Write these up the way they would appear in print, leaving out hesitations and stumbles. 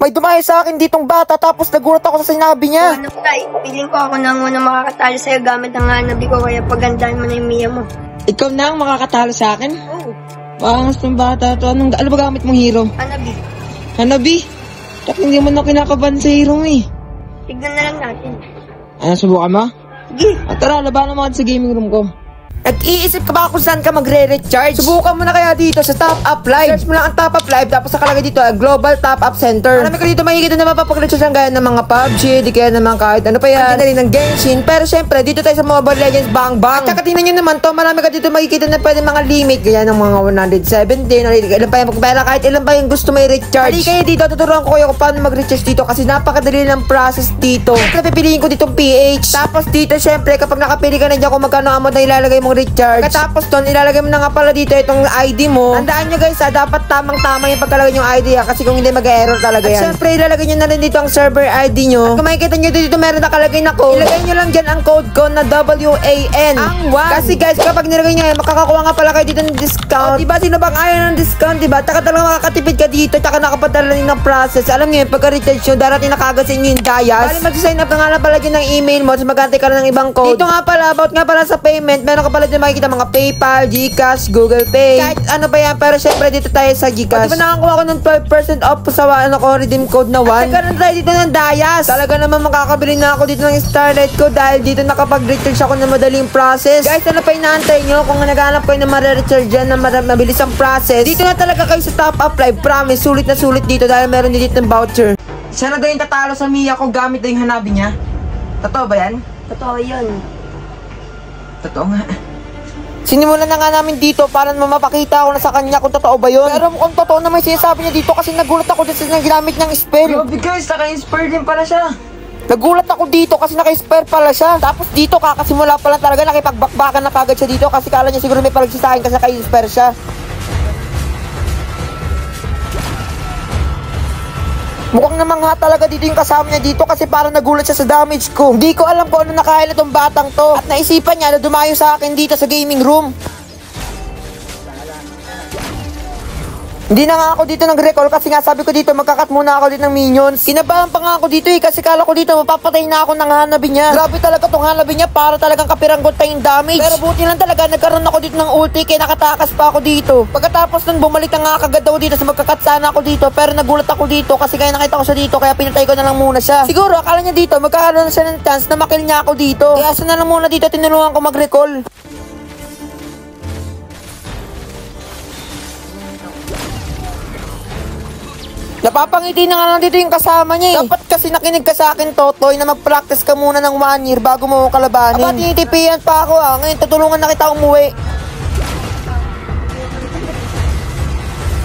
May dumayo sa akin ditong bata tapos nagulat ako sa sinabi niya. Ano tay, piling ko ako na muna makakatalo sa'yo gamit ang hanabi ko kaya pagandahin mo na yung Mia mo. Ikaw na ang makakatalo sa akin? Oo. Pangas ng bata to. Ano ba gamit mong hero? Hanabi. Hanabi? Tak hindi mo na kinakaban sa hero mo eh. Tignan na lang natin. Ano, subukan mo? Sige. At tara, labanan mo sa gaming room ko. Nag-iisip ka ba kung saan ka magre-recharge? Subukan mo na kaya dito sa Top Up Live. Search mo lang ang Top Up Live tapos nakalagay dito Global Top Up Center. Marami ka dito makikita na mapapag-recharge ang gaya ng mga PUBG, di kaya naman kahit ano pa yan. Hindi na rin ng Genshin. Pero syempre, dito tayo sa Mobile Legends Bang Bang. At saka tingnan nyo naman to, marami ka dito makikita na pwede mga limit. Gaya ng mga 170, ilan pa yung magpera, kahit ilan pa yung gusto may recharge. Hindi kayo dito, tuturuan ko kayo kung paano mag-recharge dito kasi napakadali ng process dito. Napipiliin ko ditong PH. Tapos dito syempre, kapag nakapili ka na dyan kung magkano amount na ilalagay mong recharge. Tapos doon, ilalagay mo na nga pala dito itong ID mo. Tandaan nyo guys dapat tamang-tama yung pagkalagay yung ID kasi kung hindi mag-error talaga yan. At syempre, ilalagay nyo na rin dito ang server ID nyo. At kung makikita nyo dito meron nakalagay na code. Ilagay nyo lang dyan ang code ko na WAN. Ang 1. Kasi guys, kapag nilagay nyo yan, makakakuha nga pala kayo dito ng discount. Diba, sino bang ayaw ng discount, diba? Tsaka talaga makakatipid ka dito, tsaka nakapadala rin ng process. Alam nyo yun, pagka-recharge nyo, darating na kagad sa inyo yung Dayas. Bali, mag-sign up na nga lang pala dyan ng email mo, tapos mag-antay ka na ng ibang code. Dito nga pala, about nga pala sa payment, meron ka pala dyan makikita mga PayPal, GCash, Google Pay, kahit ano pa yan, pero syempre dito tayo sa GCash. Diba nakakuha ko ng 12% off sa redeem code na 1? At nagkaroon tayo dito ng Dayas. Talaga naman makakabili na ako dito ng Starlight ko dahil dito nakapag-recharge ako ng madaling process. Guys, ano pa inaantay nyo? Kung naghanap kayo ng ma-recharge dyan na mabilis ang process, dito na talaga kayo sa Top Up Live. Promise, sulit na sulit dito dahil meron dito ng voucher. Siya na daw yung tatalo sa Mia ko gamit daw yung hanabi niya. Totoo ba yan? Totoo yun. Totoo nga. Sinimulan na nga namin dito para mapakita ko na sa kanya kung totoo ba yun. Pero kung totoo naman sinasabi niya dito kasi nagulat ako dito sa ginamit niyang spell. Grabe guys, naka-inspire din pala siya. Nagulat ako dito kasi naka-spell pala siya. Tapos dito kakasimula pa lang talaga nakipagbakbakan na kagad siya dito kasi kala niya siguro may palagsisahin kasi naka-inspire siya. Mukhang namangha talaga dito yung kasama niya dito kasi parang nagulat siya sa damage ko. Hindi ko alam kung ano nakahilat tong batang to. At naisipan niya na dumayo sa akin dito sa gaming room. Hindi na nga ako dito nag-recall kasi nga sabi ko dito magkakat muna ako dito ng minions. Kinabahan pa nga ako dito kasi kala ko dito mapapatay na ako ng hanabi niya. Grabe talaga tong hanabi niya para talagang kapiranggot pa yung damage. Pero buti lang talaga nagkaroon ako dito ng ulti kaya nakatakas pa ako dito. Pagkatapos nun bumalik na nga kagad ako dito sa magkakat sana ako dito pero nagulat ako dito kasi kaya nakita ko siya dito kaya pinatay ko na lang muna siya. Siguro akala niya dito magkakaroon na siya ng chance na makill niya ako dito. Kaya sa na lang muna dito tinulungan ko mag-recall. Napapangiti na nga lang dito yung kasama niya eh. Dapat kasi nakinig ka sa akin, Totoy, na mag-practice ka muna ng 1 year bago mo kalabanin. Aba, tinitipian pa ako ngayon tutulungan na kita umuwi.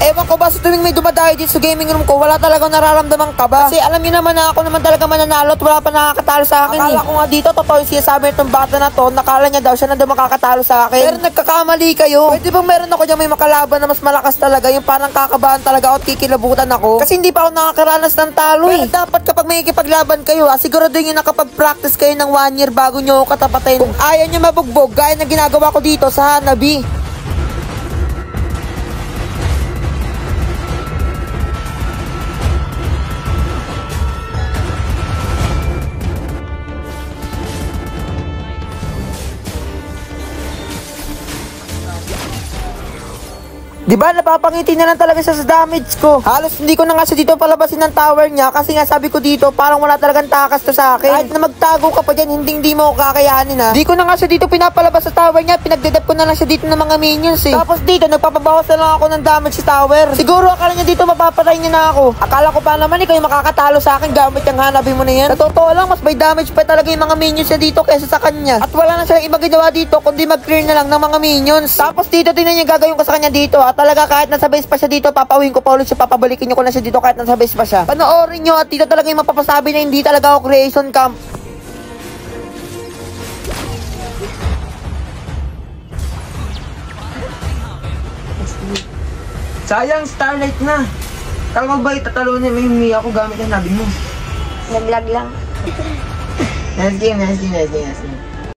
Ewan ko ba sa tuwing may dumadayo dito sa gaming room ko, wala talagang nararamdaman ka ba? Kasi alam niyo naman na ako naman talaga mananalo at wala pa nakakatalo sa akin. Akala ko nga dito, totoo yung sinasabi nitong bata na to, nakala niya daw siya na daw makakatalo sa akin. Pero nagkakamali kayo. Pwede bang meron ako dyan may makalaban na mas malakas talaga, yung parang kakabahan talaga at kikilabutan ako? Kasi hindi pa ako nakakaranas ng talo eh. Pero dapat kapag may ikipaglaban kayo, siguro din yung nakapag-practice kayo ng 1 year bago nyo katapatin. Kung ayaw nyo mabugbog, gaya na ginagawa ko dito sa Hanabi. Diba, napapangiti na lang talaga siya sa damage ko. Halos hindi ko na nga siya dito palabasin ng tower niya kasi nga sabi ko dito parang wala talagang takas to sa akin. Kahit na magtago ka pa dyan, hindi mo kakayanin ha. Hindi ko na nga siya dito pinapalabas sa tower niya, pinagdedep ko na lang siya dito ng mga minions eh. Tapos dito, nagpapabawas na lang ako ng damage sa tower. Siguro akala niya dito mapapatay niya na ako. Akala ko pa naman ikaw yung makakatalo sa akin gamit yung Hanabi mo na yan. Sa totoo lang, mas may damage pa talaga yung mga minions niya dito kaysa sa kanya. At wala na siya iba ginawa dito kundi mag-clear na lang ng mga minions. Tapos dito, tingnan niya gagawin ko sa kanya dito at talaga kahit nasa base pa siya dito, papawin ko pa ulit siya, papabalikin nyo ko na siya dito kahit nasa base pa siya. Panoorin nyo at dito talaga yung mapapasabi na hindi talaga ako creation camp. Sayang, Starlight na. Kala mo ba itatalunin mo yung Mia ko gamit ang Hanabi mo? Naglag lang. Nice game.